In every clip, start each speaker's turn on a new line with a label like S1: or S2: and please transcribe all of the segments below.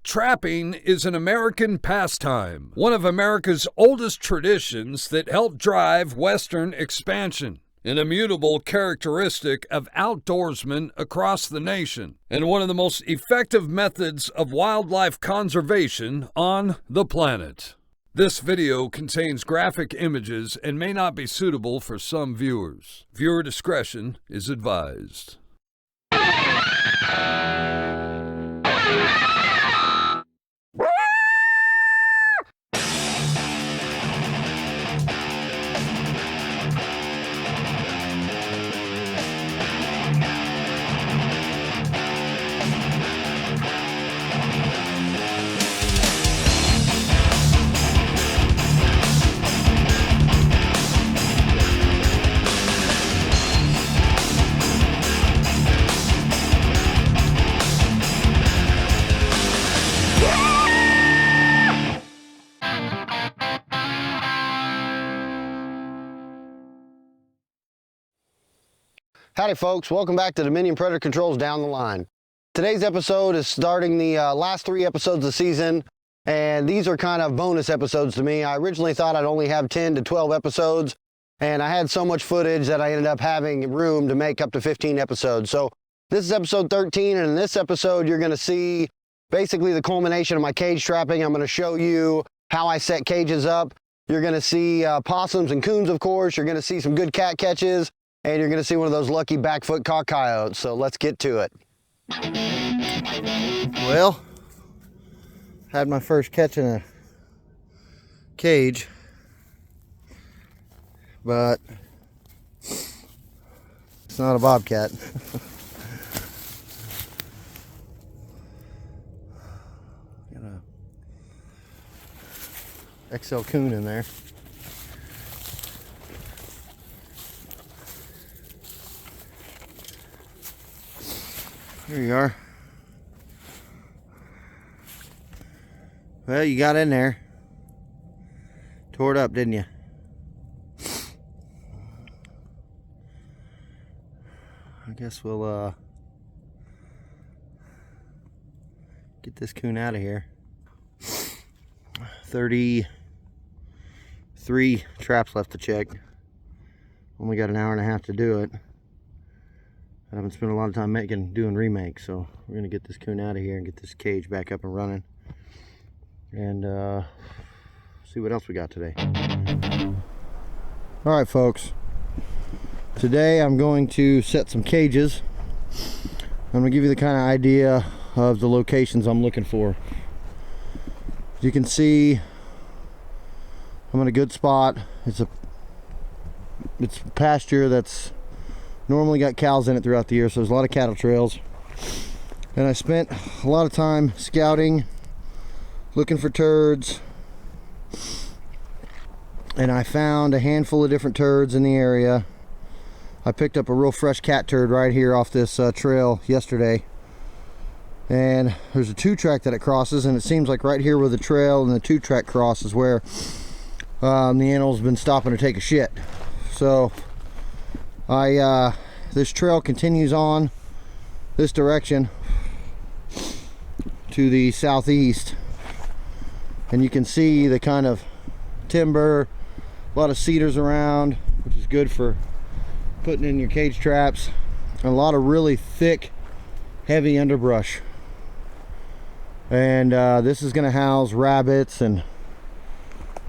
S1: Trapping is an American pastime, one of America's oldest traditions that helped drive Western expansion, an immutable characteristic of outdoorsmen across the nation, and one of the most effective methods of wildlife conservation on the planet. This video contains graphic images and may not be suitable for some viewers. Viewer discretion is advised.
S2: Howdy folks, welcome back to Dominion Predator Controls Down the Line. Today's episode is starting the last 3 episodes of the season, and these are kind of bonus episodes to me. I originally thought I'd only have 10 to 12 episodes, and I had so much footage that I ended up having room to make up to 15 episodes. So this is episode 13, and in this episode you're going to see basically the culmination of my cage trapping. I'm going to show you how I set cages up. You're going to see possums and coons, of course. You're going to see some good cat catches. And you're going to see one of those lucky backfoot cock coyotes. So let's get to it. Well, had my first catch in a cage, but it's not a bobcat. Got a XL coon in there. Here you are. Well, you got in there. Tore it up, didn't you? I guess we'll get this coon out of here. 33 traps left to check. Only got an hour and a half to do it. I haven't spent a lot of time doing remakes, so we're gonna get this coon out of here and get this cage back up and running, and see what else we got today. All right, folks. Today I'm going to set some cages. I'm gonna give you the kind of idea of the locations I'm looking for. As you can see, I'm in a good spot. It's pasture that's normally got cows in it throughout the year, so there's a lot of cattle trails. And I spent a lot of time scouting, looking for turds, and I found a handful of different turds in the area. I picked up a real fresh cat turd right here off this trail yesterday, and there's a 2-track that it crosses, and it seems like right here where the trail and the 2-track cross is where the animal's been stopping to take a shit. So this trail continues on this direction to the southeast, and you can see the kind of timber, a lot of cedars around, which is good for putting in your cage traps, and a lot of really thick, heavy underbrush. And this is going to house rabbits and a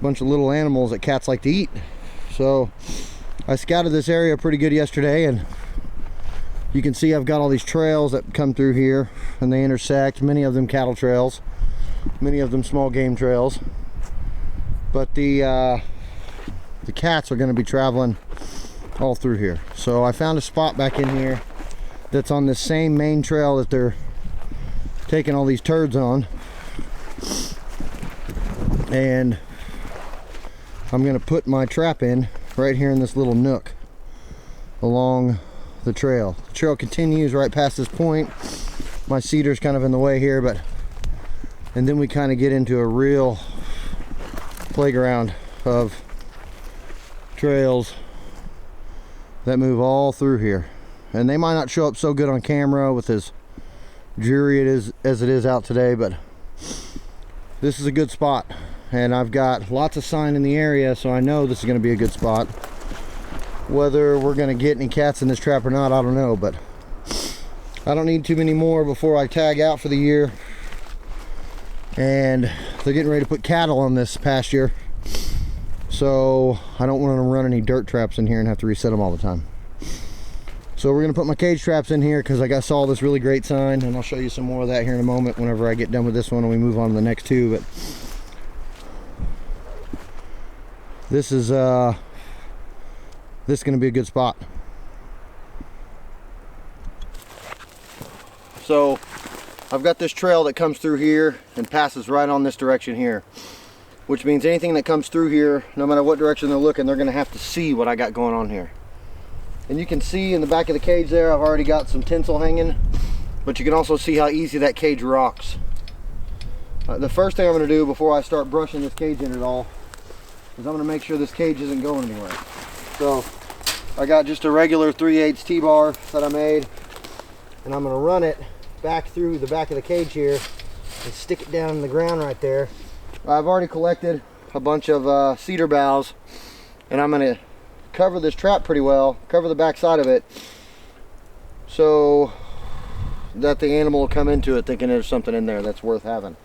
S2: bunch of little animals that cats like to eat. So I scouted this area pretty good yesterday, and you can see I've got all these trails that come through here, and they intersect, many of them cattle trails, many of them small game trails. But the cats are going to be traveling all through here. So I found a spot back in here that's on this same main trail that they're taking all these turds on, and I'm going to put my trap in right here in this little nook along the trail. The trail continues right past this point. My cedar's kind of in the way here, and then we kind of get into a real playground of trails that move all through here. And they might not show up so good on camera with as dreary as it is out today, but this is a good spot, and I've got lots of sign in the area, so I know this is going to be a good spot. Whether we're going to get any cats in this trap or not, I don't know, but I don't need too many more before I tag out for the year. And they're getting ready to put cattle on this pasture, so I don't want to run any dirt traps in here and have to reset them all the time. So we're going to put my cage traps in here because I saw this really great sign, and I'll show you some more of that here in a moment whenever I get done with this one and we move on to the next two. But this is going to be a good spot. So I've got this trail that comes through here and passes right on this direction here, which means anything that comes through here, no matter what direction they're looking, they're going to have to see what I got going on here. And you can see in the back of the cage there, I've already got some tinsel hanging, but you can also see how easy that cage rocks. The first thing I'm going to do before I start brushing this cage in at all is I'm going to make sure this cage isn't going anywhere. So I got just a regular 3/8 T-bar that I made, and I'm going to run it back through the back of the cage here and stick it down in the ground right there. I've already collected a bunch of cedar boughs, and I'm going to cover this trap pretty well, cover the back side of it, so that the animal will come into it thinking there's something in there that's worth having.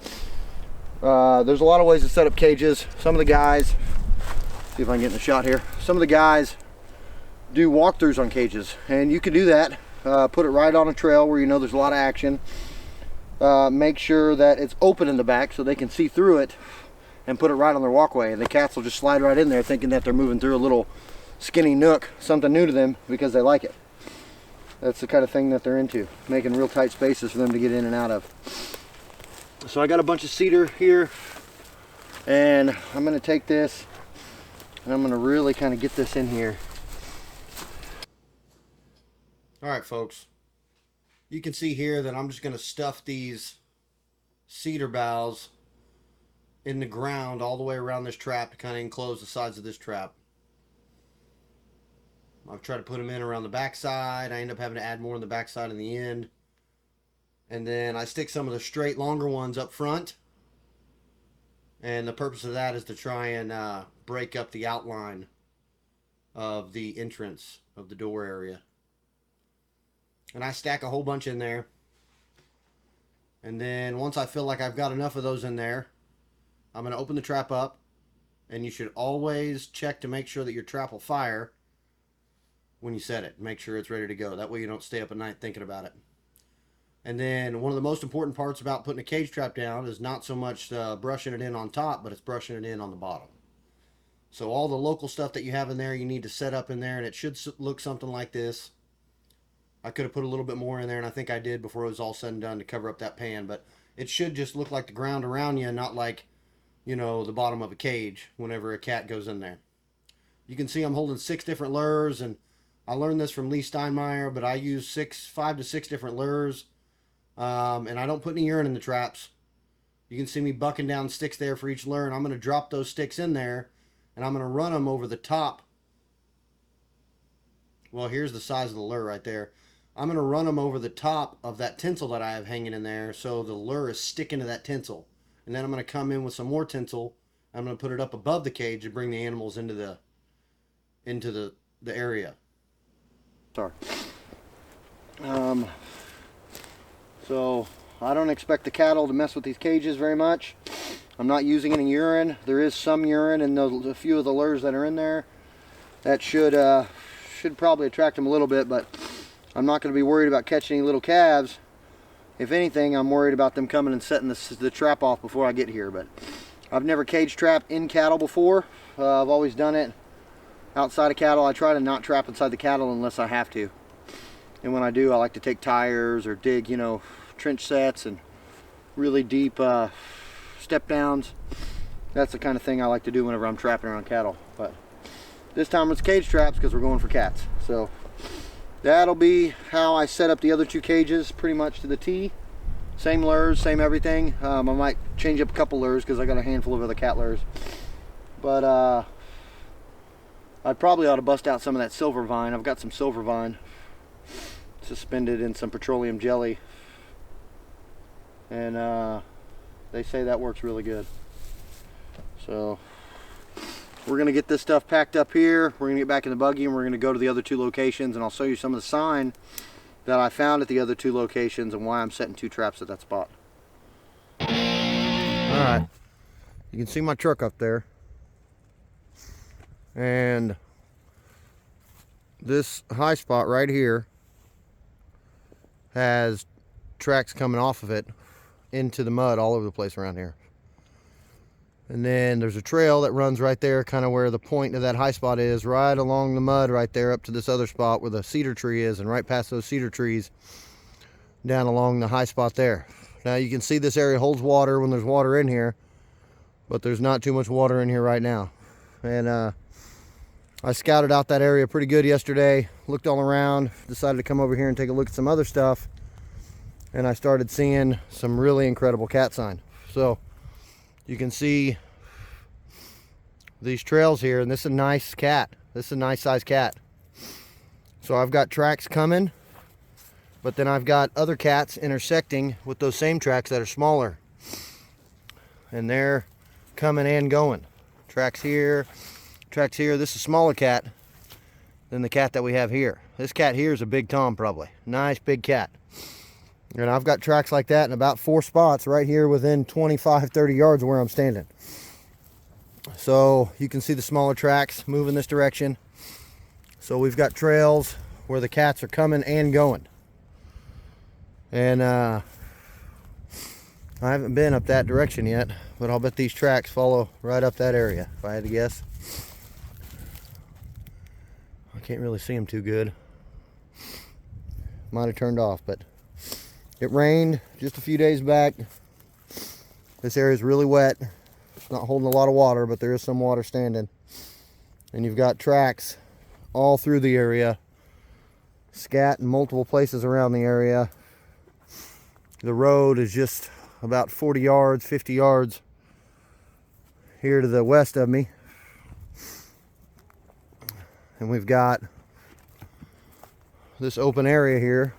S2: There's a lot of ways to set up cages. Some of the guys, see if I can get in the shot here, some of the guys do walkthroughs on cages, and you can do that. Put it right on a trail where you know there's a lot of action. Make sure that it's open in the back so they can see through it, and put it right on their walkway, and the cats will just slide right in there thinking that they're moving through a little skinny nook, something new to them, because they like it. That's the kind of thing that they're into, making real tight spaces for them to get in and out of. So I got a bunch of cedar here, and I'm going to take this and I'm going to really kind of get this in here. Alright folks, you can see here that I'm just going to stuff these cedar boughs in the ground all the way around this trap to kind of enclose the sides of this trap. I've tried to put them in around the back side. I end up having to add more on the back side in the end. And then I stick some of the straight longer ones up front. And the purpose of that is to try and break up the outline of the entrance of the door area. And I stack a whole bunch in there. And then once I feel like I've got enough of those in there, I'm going to open the trap up. And you should always check to make sure that your trap will fire when you set it. Make sure it's ready to go. That way you don't stay up at night thinking about it. And then one of the most important parts about putting a cage trap down is not so much brushing it in on top, but it's brushing it in on the bottom. So all the local stuff that you have in there, you need to set up in there, and it should look something like this. I could have put a little bit more in there, and I think I did before it was all said and done to cover up that pan, but it should just look like the ground around you, not like, you know, the bottom of a cage whenever a cat goes in there. You can see I'm holding 6 different lures, and I learned this from Lee Steinmeier, but I use 5 to 6 different lures, and I don't put any urine in the traps. You can see me bucking down sticks there for each lure, and I'm going to drop those sticks in there, and I'm going to run them over the top. Well, here's the size of the lure right there. I'm going to run them over the top of that tinsel that I have hanging in there, so the lure is sticking to that tinsel. And then I'm going to come in with some more tinsel. I'm going to put it up above the cage and bring the animals into the area. Sorry. So I don't expect the cattle to mess with these cages very much. I'm not using any urine. There is some urine in a few of the lures that are in there. That should probably attract them a little bit, but I'm not going to be worried about catching any little calves. If anything, I'm worried about them coming and setting the trap off before I get here. But I've never cage trapped in cattle before. I've always done it outside of cattle. I try to not trap inside the cattle unless I have to. And when I do, I like to take tires or dig, you know, trench sets and really deep step downs. That's the kind of thing I like to do whenever I'm trapping around cattle. But this time it's cage traps because we're going for cats. So that'll be how I set up the other 2 cages pretty much to the T. Same lures, same everything. I might change up a couple lures because I got a handful of other cat lures. But I probably ought to bust out some of that silver vine. I've got some silver vine suspended in some petroleum jelly. And They say that works really good. So we're gonna get this stuff packed up here. We're gonna get back in the buggy and we're gonna go to the other 2 locations, and I'll show you some of the sign that I found at the other 2 locations and why I'm setting 2 traps at that spot. All right, you can see my truck up there, and this high spot right here has tracks coming off of it into the mud all over the place around here. And then there's a trail that runs right there, kind of where the point of that high spot is, right along the mud right there up to this other spot where the cedar tree is, and right past those cedar trees down along the high spot there. Now you can see this area holds water when there's water in here, but there's not too much water in here right now. And I scouted out that area pretty good yesterday, looked all around, decided to come over here and take a look at some other stuff, and I started seeing some really incredible cat sign. So you can see these trails here, and this is a nice cat. This is a nice sized cat. So I've got tracks coming, but then I've got other cats intersecting with those same tracks that are smaller. And they're coming and going. Tracks here, tracks here. This is a smaller cat than the cat that we have here. This cat here is a big Tom probably. Nice big cat. And I've got tracks like that in about 4 spots right here within 25, 30 yards of where I'm standing. So you can see the smaller tracks moving this direction. So we've got trails where the cats are coming and going. And I haven't been up that direction yet, but I'll bet these tracks follow right up that area, if I had to guess. I can't really see them too good. Might have turned off, but it rained just a few days back. This area is really wet. It's not holding a lot of water, but there is some water standing. And you've got tracks all through the area, scat in multiple places around the area. The road is just about 40 yards, 50 yards here to the west of me. And we've got this open area here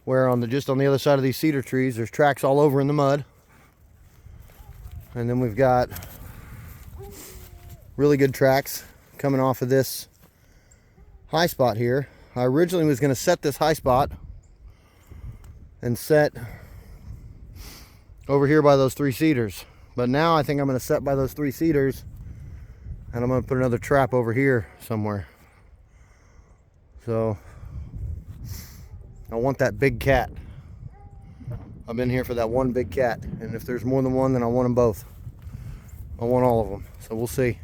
S2: where just on the other side of these cedar trees, there's tracks all over in the mud. And then we've got really good tracks coming off of this high spot here. I originally was going to set this high spot and set over here by those 3 cedars. But now I think I'm going to set by those 3 cedars, and I'm going to put another trap over here somewhere. So I want that big cat. I've been here for that one big cat, and if there's more than one, then I want them both. I want all of them, so we'll see.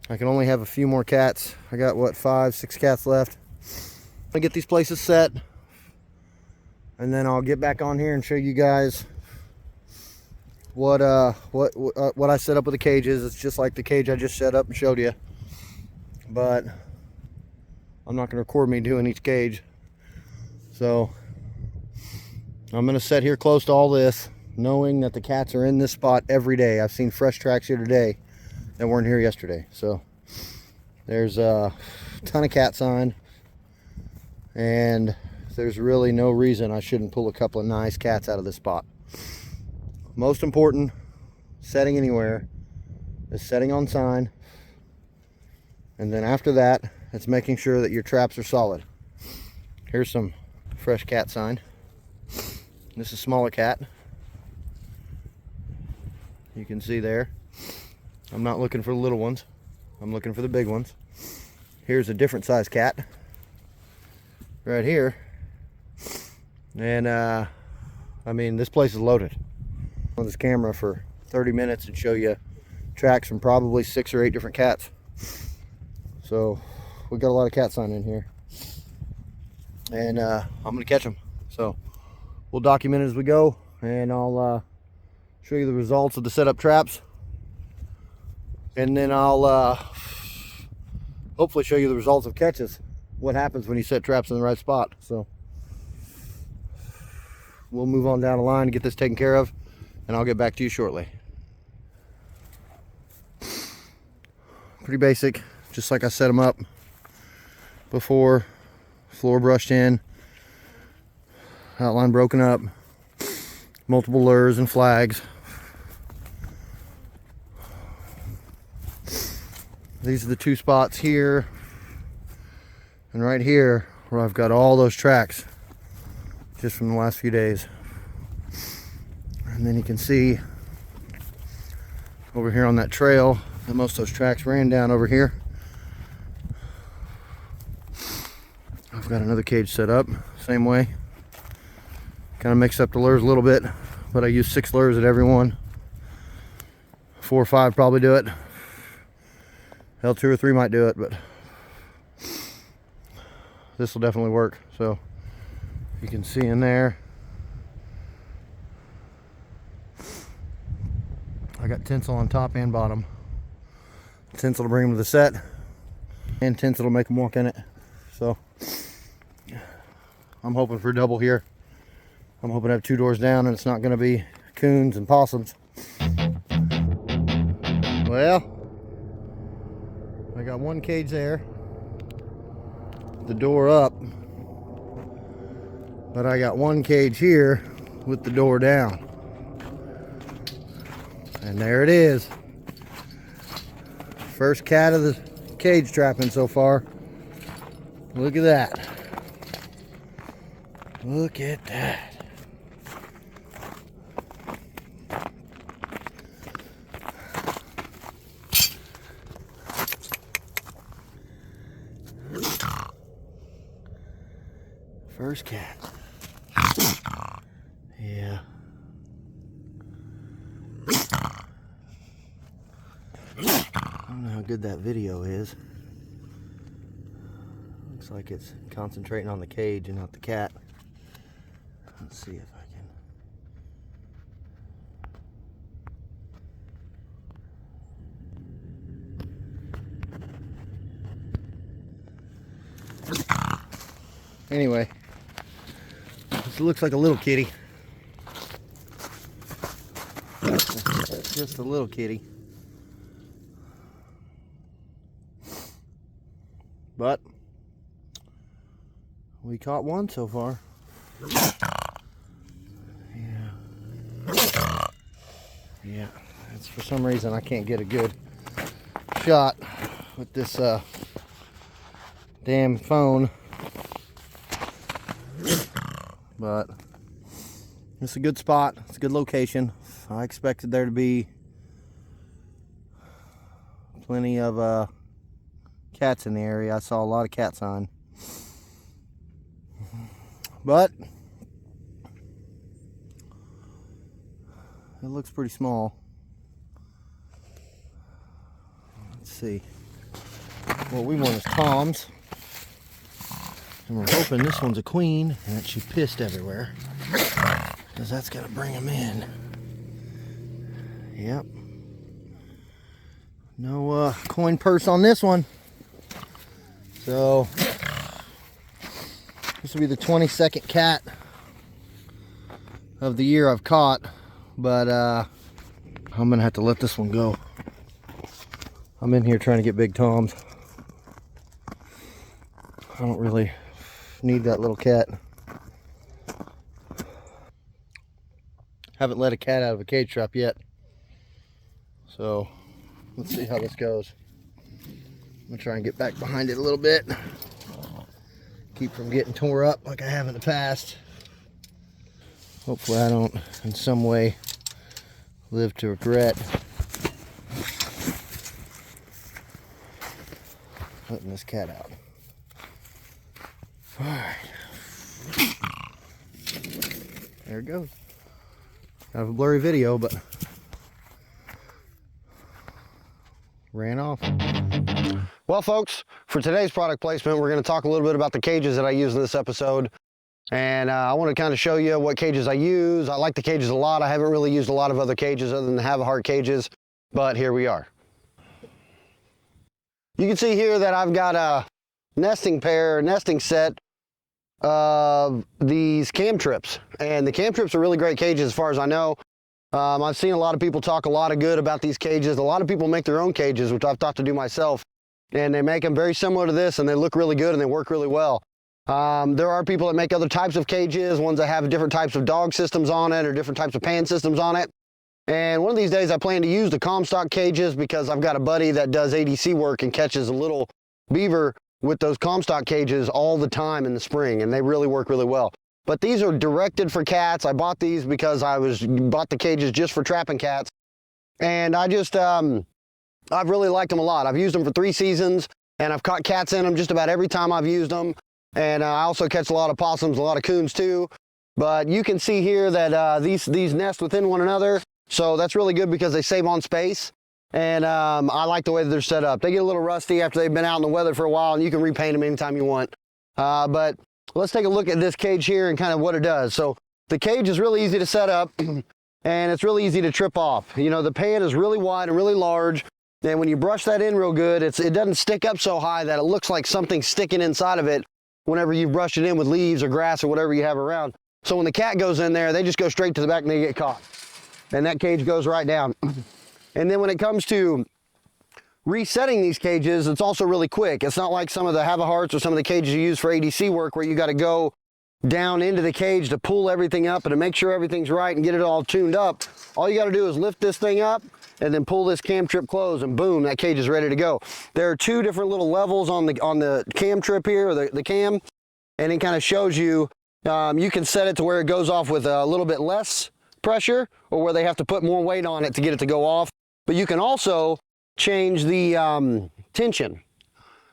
S2: I can only have a few more cats. I got what, 5, 6 cats left. I'll get these places set, and then I'll get back on here and show you guys what I set up with the cages. It's just like the cage I just set up and showed you, but I'm not going to record me doing each cage. So I'm going to set here close to all this, knowing that the cats are in this spot every day. I've seen fresh tracks here today that weren't here yesterday. So there's a ton of cat sign, and there's really no reason I shouldn't pull a couple of nice cats out of this spot. Most important setting anywhere is setting on sign, and then after that, it's making sure that your traps are solid. Here's some fresh cat sign. This is a smaller cat. You can see there. I'm not looking for the little ones. I'm looking for the big ones. Here's a different size cat right here. And I mean, this place is loaded. On this camera for 30 minutes and show you tracks from probably 6 or 8 different cats. So we got a lot of cat sign in here, and I'm gonna catch them. So we'll document it as we go, and I'll show you the results of the setup traps, and then I'll hopefully show you the results of catches, what happens when you set traps in the right spot. So we'll move on down the line to get this taken care of, and I'll get back to you shortly. Pretty basic, just like I set them up before. Floor brushed in, outline broken up, multiple lures and flags. These are the two spots here and right here where I've got all those tracks just from the last few days. And then you can see over here on that trail that most of those tracks ran down over here. I've got another cage set up, same way. Kind of mix up the lures a little bit, but I use 6 lures at every one. 4 or 5 probably do it. Hell, 2 or 3 might do it, but this will definitely work. So you can see in there, I got tinsel on top and bottom. Tinsel to bring them to the set, and tinsel to make them walk in it. So I'm hoping for a double here. I'm hoping to have 2 doors down and it's not going to be coons and possums. Well, I got 1 cage there, the door up, but I got 1 cage here with the door down. And there it is. First cat of the cage trapping so far. Look at that. Look at that. First cat. Yeah. I don't know how good that video is. Looks like it's concentrating on the cage and not the cat. Let's see if I can. Anyway, this looks like a little kitty. Just a little kitty. But we caught 1 so far. Yeah, it's for some reason I can't get a good shot with this damn phone. But it's a good spot. It's a good location. I expected there to be plenty of cats in the area. I saw a lot of cat sign. But it looks pretty small. Let's see. What we want is toms. And we're hoping this one's a queen and that she pissed everywhere, because that's gonna bring them in. Yep. No coin purse on this one. So this will be the 22nd cat of the year I've caught, but I'm gonna have to let this one go. I'm in here trying to get big toms. I don't really need that little cat. Haven't let a cat out of a cage trap yet. So let's see how this goes. I'm gonna try and get back behind it a little bit. Keep from getting tore up like I have in the past. Hopefully I don't in some way live to regret letting this cat out. Alright. There it goes. Kind of a blurry video, but ran off. Well, folks, for today's product placement, we're going to talk a little bit about the cages that I use in this episode. And I want to kind of show you what cages I use. I like the cages a lot. I haven't really used a lot of other cages other than the Have-A-Heart cages, but here we are. You can see here that I've got a nesting set of these cam trips. And the cam trips are really great cages as far as I know. I've seen a lot of people talk a lot of good about these cages. A lot of people make their own cages, which I've thought to do myself. And they make them very similar to this, and they look really good and they work really well. There are people that make other types of cages, ones that have different types of dog systems on it or different types of pan systems on it. And one of these days I plan to use the Comstock cages because I've got a buddy that does ADC work and catches a little beaver with those Comstock cages all the time in the spring, and they really work really well. But these are directed for cats. I bought these because bought the cages just for trapping cats. And I've really liked them a lot. I've used them for 3 seasons, and I've caught cats in them just about every time I've used them. And I also catch a lot of possums, a lot of coons too. But you can see here that these nest within one another. So that's really good because they save on space. And I like the way that they're set up. They get a little rusty after they've been out in the weather for a while, and you can repaint them anytime you want. But let's take a look at this cage here and kind of what it does. So the cage is really easy to set up, and it's really easy to trip off. You know, the pan is really wide and really large, and when you brush that in real good, it doesn't stick up so high that it looks like something's sticking inside of it whenever you brush it in with leaves or grass or whatever you have around. So when the cat goes in there, they just go straight to the back and they get caught. And that cage goes right down. And then when it comes to resetting these cages, it's also really quick. It's not like some of the Have-A-Hearts or some of the cages you use for ADC work where you got to go down into the cage to pull everything up and to make sure everything's right and get it all tuned up. All you got to do is lift this thing up and then pull this cam trip closed, and boom, that cage is ready to go. There are 2 different little levels on the cam trip here, or the cam, and it kind of shows you, you can set it to where it goes off with a little bit less pressure, or where they have to put more weight on it to get it to go off. But you can also change the tension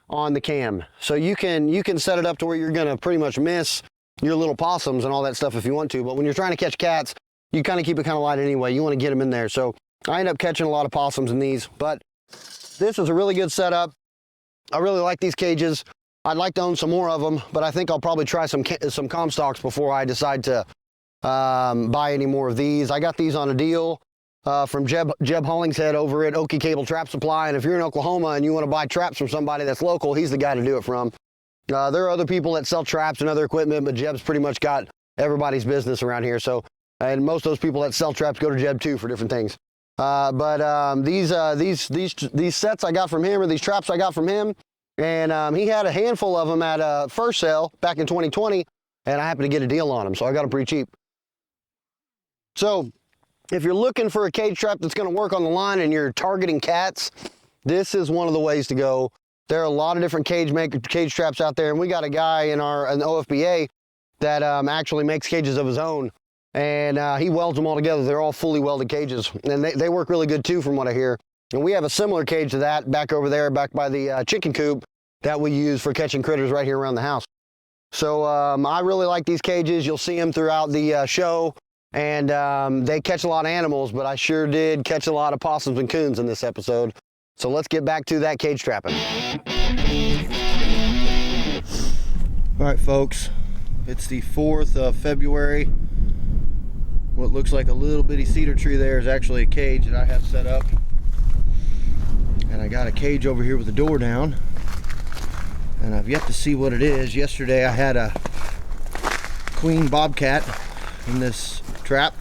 S2: on the cam. So you can set it up to where you're gonna pretty much miss your little possums and all that stuff if you want to. But when you're trying to catch cats, you kind of keep it kind of light anyway. You want to get them in there. So I end up catching a lot of possums in these, but this is a really good setup. I really like these cages. I'd like to own some more of them, but I think I'll probably try some Comstocks before I decide to buy any more of these. I got these on a deal from Jeb Hollingshead over at Okie Cable Trap Supply. And if you're in Oklahoma and you want to buy traps from somebody that's local, he's the guy to do it from. There are other people that sell traps and other equipment, but Jeb's pretty much got everybody's business around here. So, and most of those people that sell traps go to Jeb too for different things. These sets I got from him, or these traps I got from him, and he had a handful of them at a first sale back in 2020, and I happened to get a deal on them, so I got them pretty cheap. So if you're looking for a cage trap that's going to work on the line and you're targeting cats, this is one of the ways to go. There are a lot of different cage traps out there, and we got a guy in the OFBA that actually makes cages of his own, and he welds them all together. They're all fully welded cages, and they work really good too from what I hear. And we have a similar cage to that back over there, back by the chicken coop that we use for catching critters right here around the house. So I really like these cages. You'll see them throughout the show, and they catch a lot of animals, but I sure did catch a lot of possums and coons in this episode. So let's get back to that cage trapping. All right, folks, it's the 4th of February. What looks like a little bitty cedar tree there is actually a cage that I have set up. And I got a cage over here with the door down, and I've yet to see what it is. Yesterday I had a queen bobcat in this trap.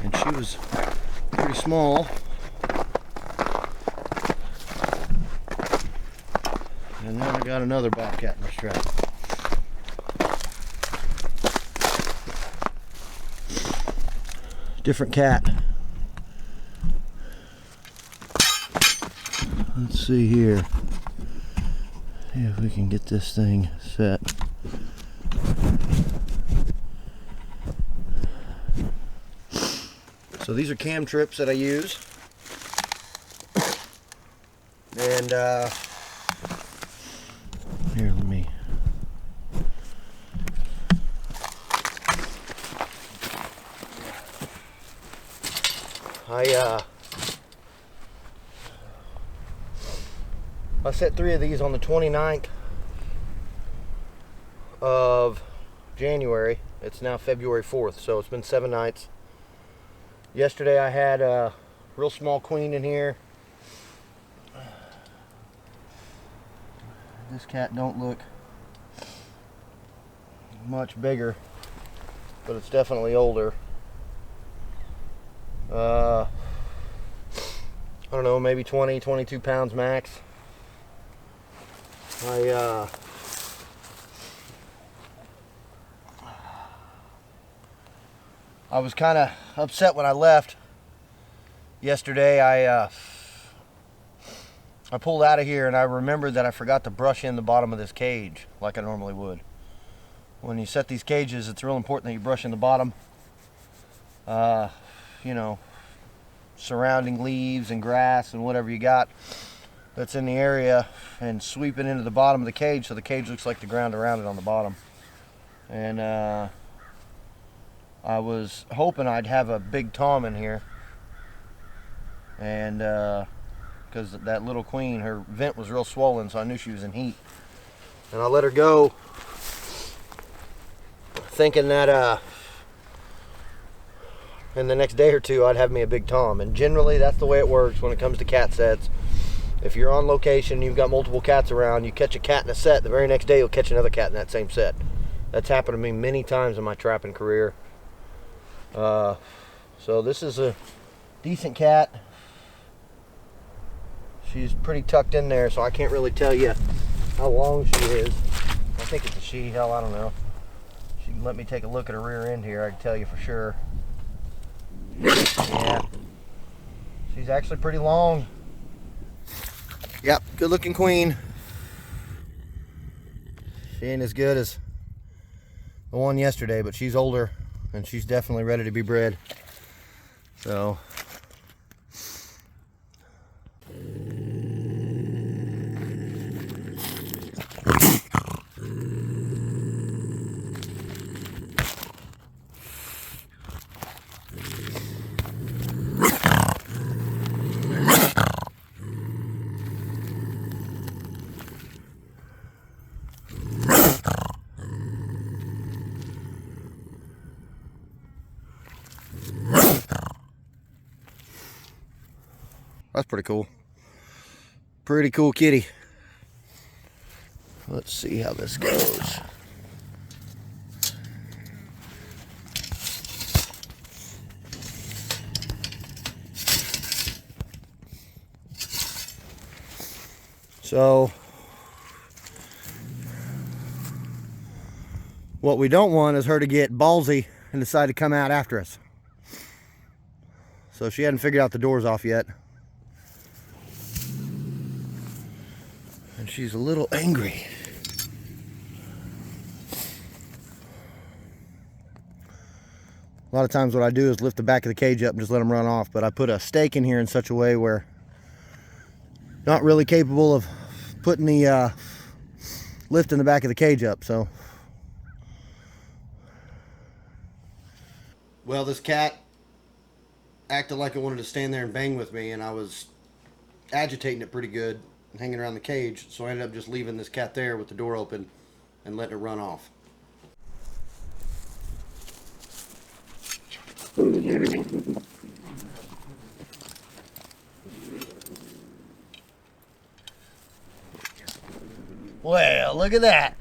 S2: And she was pretty small. And then I got another bobcat in this trap. Different cat. Let's see here. See if we can get this thing set. So these are cam trips that I use. And here, let me. I set 3 of these on the 29th of January. It's now February 4th, so it's been 7 nights. Yesterday I had a real small queen in here. This cat don't look much bigger, but it's definitely older. I don't know, maybe 20, 22 pounds max. I was kind of upset when I left yesterday. I pulled out of here and I remembered that I forgot to brush in the bottom of this cage like I normally would. When you set these cages, it's real important that you brush in the bottom. You know, surrounding leaves and grass and whatever you got that's in the area, and sweep it into the bottom of the cage so the cage looks like the ground around it on the bottom. And I was hoping I'd have a big tom in here, and because that little queen, her vent was real swollen, so I knew she was in heat. And I let her go thinking that in the next day or two I'd have me a big tom. And generally that's the way it works when it comes to cat sets. If you're on location, you've got multiple cats around, you catch a cat in a set, the very next day you'll catch another cat in that same set. That's happened to me many times in my trapping career. So this is a decent cat. She's pretty tucked in there, so I can't really tell you how long she is. I think it's a she. Hell, I don't know. She can let me take a look at her rear end here. I can tell you for sure. Yeah, she's actually pretty long. Yep, good looking queen. She ain't as good as the one yesterday, but she's older and she's definitely ready to be bred. So that's pretty cool. Pretty cool kitty. Let's see how this goes. So what we don't want is her to get ballsy and decide to come out after us. So she hadn't figured out the doors off yet. And she's a little angry. A lot of times what I do is lift the back of the cage up and just let them run off, but I put a stake in here in such a way where not really capable of putting the lifting the back of the cage up. So well, this cat acted like it wanted to stand there and bang with me, and I was agitating it pretty good, hanging around the cage, so I ended up just leaving this cat there with the door open and letting it run off. Well, look at that.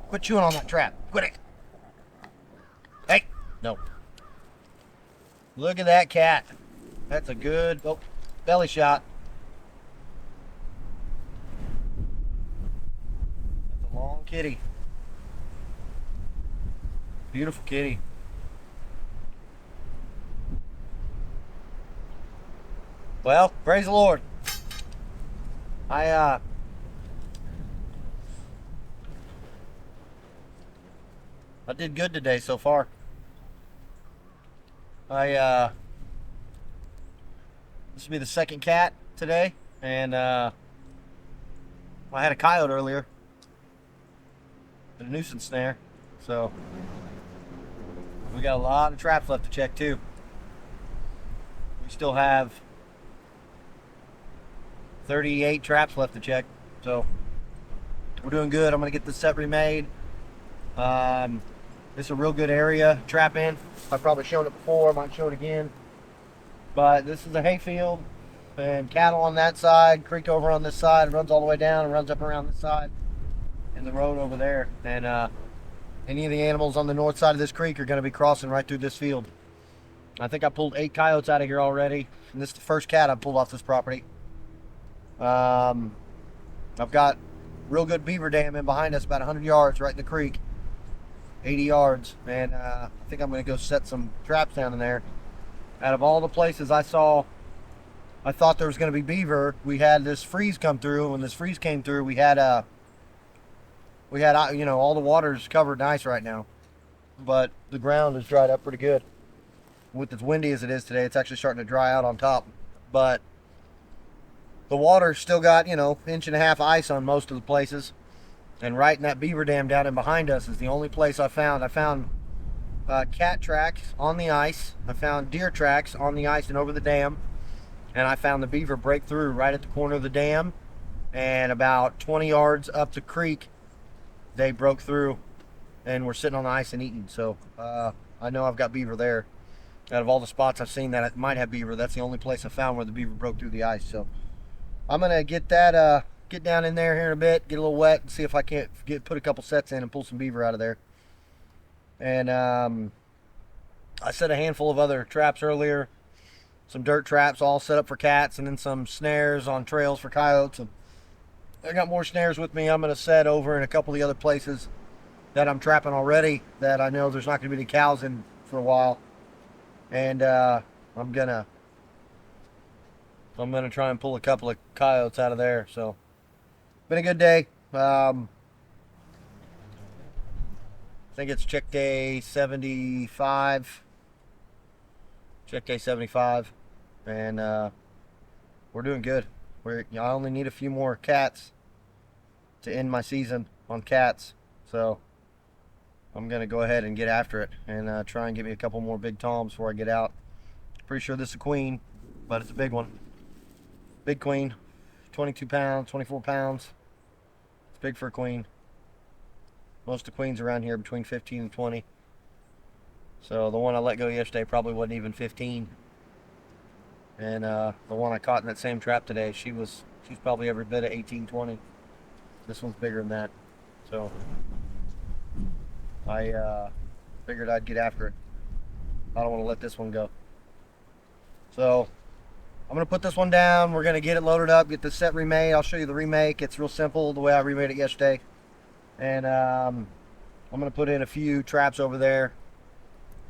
S2: Quit chewing on that trap. Quit it. Hey, no. Look at that cat. That's a good belly shot. That's a long kitty. Beautiful kitty. Well, praise the Lord. I did good today so far. This will be the second cat today, and I had a coyote earlier, and a nuisance snare, so we got a lot of traps left to check too. We still have 38 traps left to check, so we're doing good. I'm gonna get this set remade. This is a real good area to trap in. I've probably shown it before, I might show it again. But this is a hayfield, and cattle on that side, creek over on this side, runs all the way down and runs up around this side, and the road over there. And any of the animals on the north side of this creek are going to be crossing right through this field. I think I pulled 8 coyotes out of here already. And this is the first cat I've pulled off this property. I've got real good beaver dam in behind us, about 100 yards right in the creek. 80 yards. And I think I'm going to go set some traps down in there. Out of all the places I saw, I thought there was going to be beaver. We had this freeze come through. When this freeze came through, we had you know, all the water's covered in ice right now. But the ground is dried up pretty good. With as windy as it is today, it's actually starting to dry out on top. But the water's still got, you know, 1.5 inch ice on most of the places. And right in that beaver dam down in behind us is the only place I found. I found cat tracks on the ice. I found deer tracks on the ice and over the dam. And I found the beaver break through right at the corner of the dam. And about 20 yards up the creek, they broke through and were sitting on the ice and eating. So I know I've got beaver there. Out of all the spots I've seen that it might have beaver, that's the only place I found where the beaver broke through the ice. So I'm gonna get that get down in there here in a bit, get a little wet, and see if I can't put a couple sets in and pull some beaver out of there. And I set a handful of other traps earlier, some dirt traps all set up for cats, and then some snares on trails for coyotes. And I got more snares with me I'm gonna set over in a couple of the other places that I'm trapping already that I know there's not gonna be any cows in for a while. And I'm gonna try and pull a couple of coyotes out of there. So been a good day. I think it's check day 75. Check day 75, and we're doing good. I only need a few more cats to end my season on cats. So I'm gonna go ahead and get after it and try and get me a couple more big toms before I get out. Pretty sure this is a queen, but it's a big one. Big queen, 22 pounds, 24 pounds. It's big for a queen. Most of the queens around here are between 15 and 20. So the one I let go yesterday probably wasn't even 15. And the one I caught in that same trap today, she's probably every bit of 18, 20. This one's bigger than that. So I figured I'd get after it. I don't want to let this one go. So I'm going to put this one down. We're going to get it loaded up, get the set remade. I'll show you the remake. It's real simple the way I remade it yesterday. And I'm going to put in a few traps over there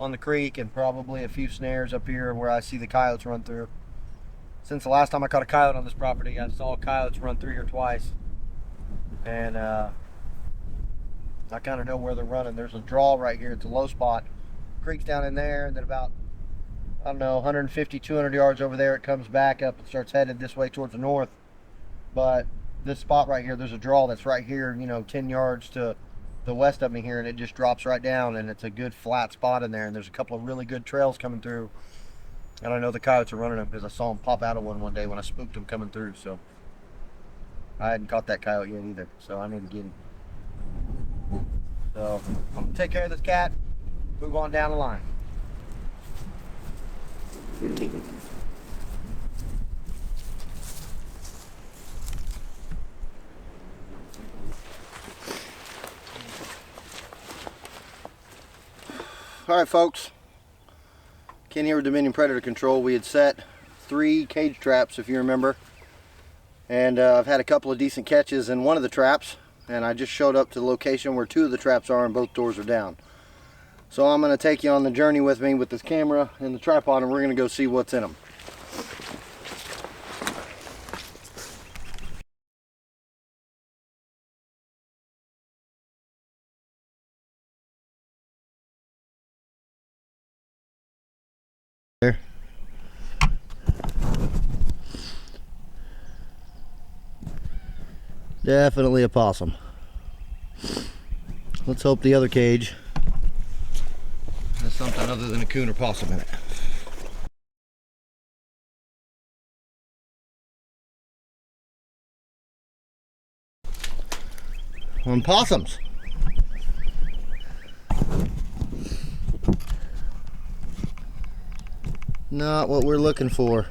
S2: on the creek and probably a few snares up here where I see the coyotes run through. Since the last time I caught a coyote on this property, I saw coyotes run through here twice. And I kind of know where they're running. There's a draw right here. It's a low spot. Creek's down in there, and then about, I don't know, 150, 200 yards over there, it comes back up and starts headed this way towards the north. But this spot right here, there's a draw that's right here, you know, 10 yards to the west of me here, and it just drops right down, and it's a good flat spot in there, and there's a couple of really good trails coming through. And I know the coyotes are running them because I saw them pop out of one day when I spooked them coming through. So I hadn't caught that coyote yet either, so I need to get him. So I'm gonna take care of this cat, move on down the line. All right, folks. Ken here with Dominion Predator Control. We had set 3 cage traps, if you remember, and I've had a couple of decent catches in one of the traps, and I just showed up to the location where 2 of the traps are and both doors are down. So I'm going to take you on the journey with me with this camera and the tripod, and we're going to go see what's in them. There. Definitely a possum. Let's hope the other cage has something other than a coon or possum in it. On possums. Not what we're looking for.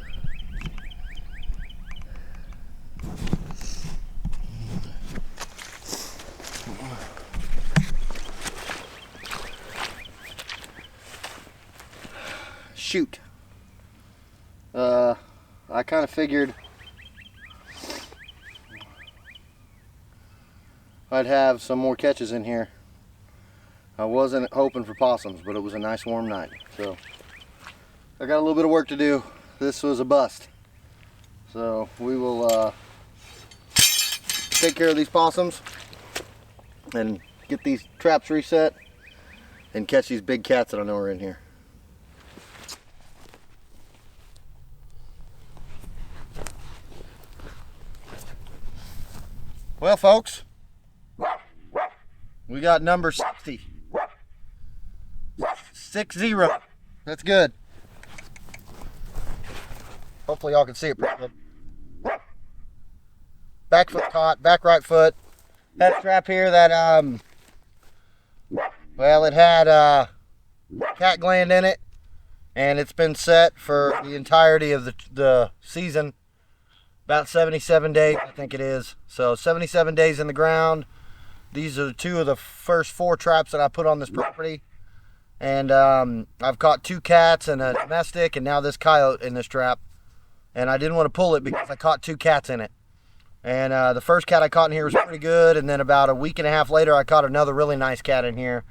S2: shoot. I kind of figured I'd have some more catches in here. I wasn't hoping for possums, but it was a nice warm night. So I got a little bit of work to do. This was a bust. So we will take care of these possums and get these traps reset and catch these big cats that I know are in here. Well, folks, we got number 60. 60. That's good. Hopefully y'all can see it pretty good. Back foot caught, back right foot. Had a trap here that, well, it had cat gland in it, and it's been set for the entirety of the season. About 77 days, I think it is. So 77 days in the ground. These are two of the first 4 traps that I put on this property. And I've caught 2 cats and a domestic, and now this coyote in this trap. And I didn't want to pull it because I caught 2 cats in it. And the first cat I caught in here was pretty good. And then about a week and a half later, I caught another really nice cat in here.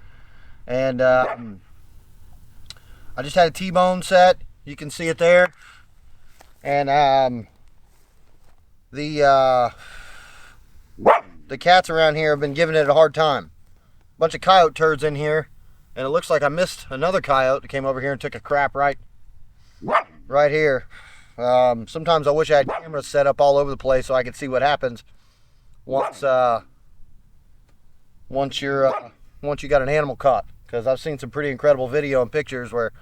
S2: And I just had a T-bone set. You can see it there. And the cats around here have been giving it a hard time. Bunch of coyote turds in here, and it looks like I missed another coyote that came over here and took a crap right here. Sometimes I wish I had cameras set up all over the place so I could see what happens once you got an animal caught. Because I've seen some pretty incredible video and pictures where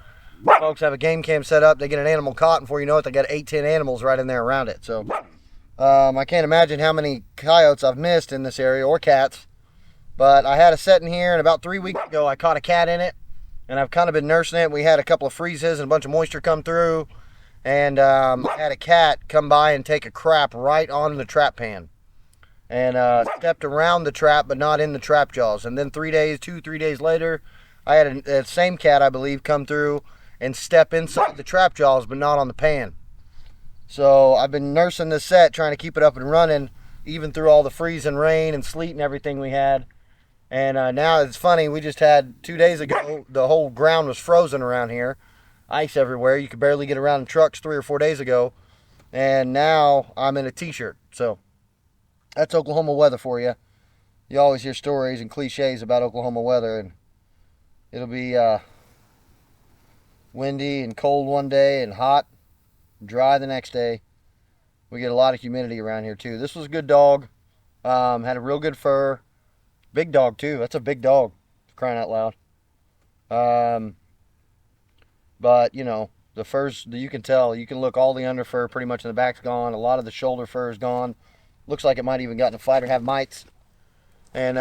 S2: folks have a game cam set up, they get an animal caught, and before you know it, they got 8-10 animals right in there around it. So I can't imagine how many coyotes I've missed in this area, or cats. But I had a set in here, and about 3 weeks ago I caught a cat in it, and I've kind of been nursing it. We had a couple of freezes and a bunch of moisture come through, and I had a cat come by and take a crap right on the trap pan, and stepped around the trap but not in the trap jaws. And then 3 days later, I had a same cat, I believe, come through and step inside the trap jaws but not on the pan. So I've been nursing this set, trying to keep it up and running, even through all the freezing rain and sleet and everything we had. And now it's funny, we just had 2 days ago, the whole ground was frozen around here. Ice everywhere. You could barely get around in trucks 3 or 4 days ago. And now I'm in a t-shirt. So that's Oklahoma weather for you. You always hear stories and cliches about Oklahoma weather, and it'll be windy and cold one day and hot, dry the next day. We get a lot of humidity around here too. This was a good dog. Had a real good fur. Big dog too. That's a big dog, crying out loud. But you know, the fur's, you can tell, you can look, all the under fur pretty much in the back's gone. A lot of the shoulder fur is gone. Looks like it might even got in a fight or have mites. And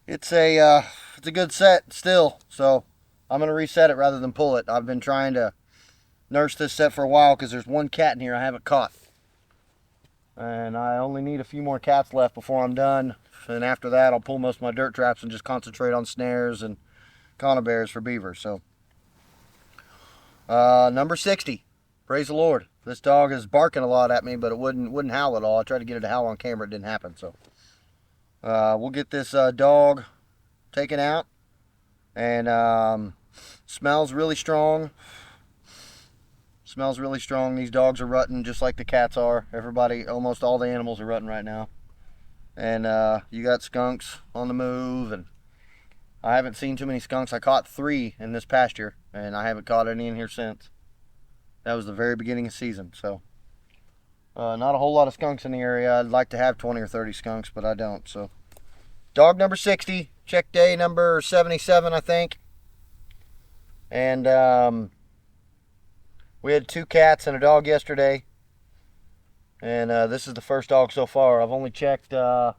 S2: it's a good set still. So I'm gonna reset it rather than pull it. I've been trying to nurse this set for a while because there's one cat in here I haven't caught, and I only need a few more cats left before I'm done. And after that, I'll pull most of my dirt traps and just concentrate on snares and conibears for beaver. So number 60, praise the Lord. This dog is barking a lot at me, but it wouldn't howl at all. I tried to get it to howl on camera, it didn't happen. So we'll get this dog taken out. And smells really strong. Smells really strong. These dogs are rutting just like the cats are. Everybody, almost all the animals are rutting right now. And you got skunks on the move, and I haven't seen too many skunks. I caught 3 in this pasture, and I haven't caught any in here since. That was the very beginning of season. So not a whole lot of skunks in the area. I'd like to have 20 or 30 skunks, but I don't. So dog number 60, check day number 77, I think. And we had 2 cats and a dog yesterday. And this is the first dog so far. I've only checked a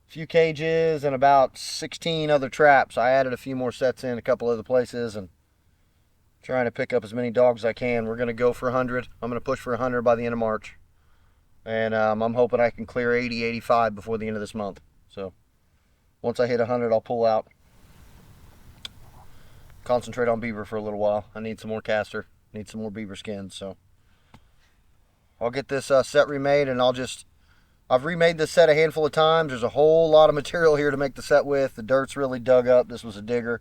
S2: few cages and about 16 other traps. I added a few more sets in a couple other places and trying to pick up as many dogs as I can. We're going to go for 100. I'm going to push for 100 by the end of March. And I'm hoping I can clear 80, 85 before the end of this month. So once I hit 100, I'll pull out. concentrate on beaver for a little while. I need some more castor, need some more beaver skins, so I'll get this set remade, and I've remade this set a handful of times. There's a whole lot of material here to make the set with. The dirt's really dug up. This was a digger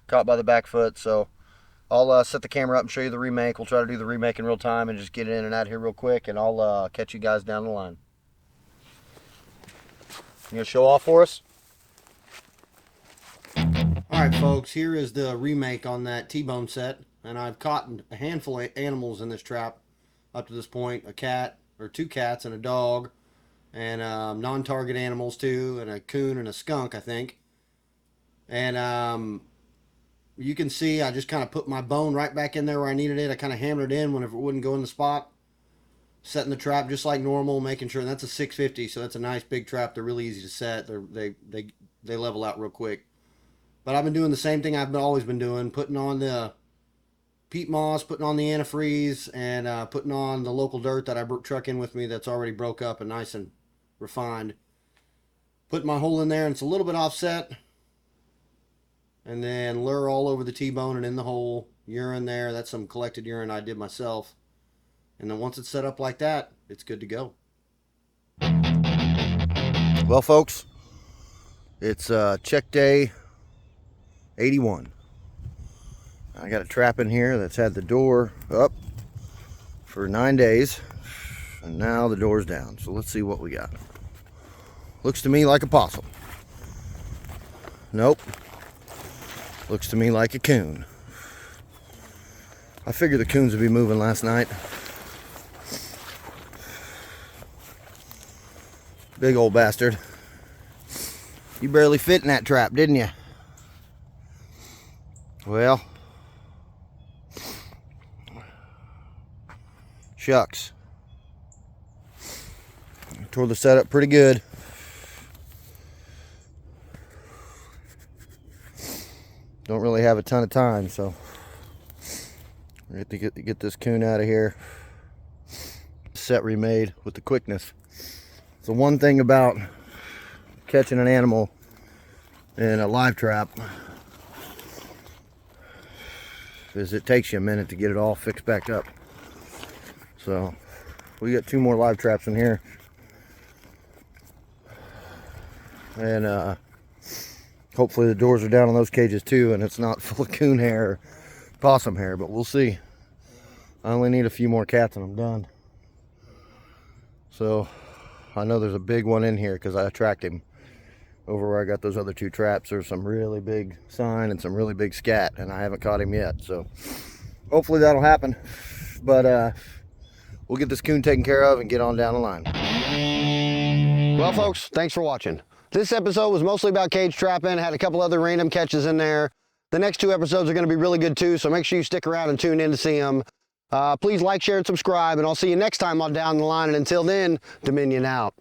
S2: caught by the back foot, so I'll set the camera up and show you the remake. We'll try to do the remake in real time and just get it in and out here real quick, and I'll catch you guys down the line. You gonna show off for us? Alright folks, here is the remake on that T-bone set, and I've caught a handful of animals in this trap up to this point. A cat, or 2 cats and a dog, and non-target animals too, and a coon and a skunk, I think. And you can see I just kind of put my bone right back in there where I needed it. I kind of hammered it in whenever it wouldn't go in the spot. Setting the trap just like normal, making sure. And that's a 650, so that's a nice big trap. They're really easy to set. They level out real quick. But I've been doing the same thing I've always been doing, putting on the peat moss, putting on the antifreeze, and putting on the local dirt that I truck in with me that's already broke up and nice and refined. Put my hole in there, and it's a little bit offset. And then lure all over the T-bone and in the hole. Urine there. That's some collected urine I did myself. And then once it's set up like that, it's good to go. Well, folks, it's check day 81. I got a trap in here that's had the door up for 9 days, and now the door's down. So let's see what we got. Looks to me like a possum. Nope. Looks to me like a coon. I figured the coons would be moving last night. Big old bastard. You barely fit in that trap, didn't you? Well, shucks. I tore the setup pretty good. Don't really have a ton of time, so we have to get this coon out of here. Set remade with the quickness. So one thing about catching an animal in a live trap is it takes you a minute to get it all fixed back up. So we got 2 more live traps in here, and hopefully the doors are down on those cages too, and it's not full of coon hair or possum hair, but we'll see. I only need a few more cats and I'm done. So I know there's a big one in here because I tracked him over where I got those other 2 traps. There's some really big sign and some really big scat, and I haven't caught him yet. So hopefully that'll happen. But we'll get this coon taken care of and get on down the line. Well, folks, thanks for watching. This episode was mostly about cage trapping. Had a couple other random catches in there. The next 2 episodes are going to be really good too, so make sure you stick around and tune in to see them. Please like, share, and subscribe, and I'll see you next time on Down the Line. And until then, Dominion out.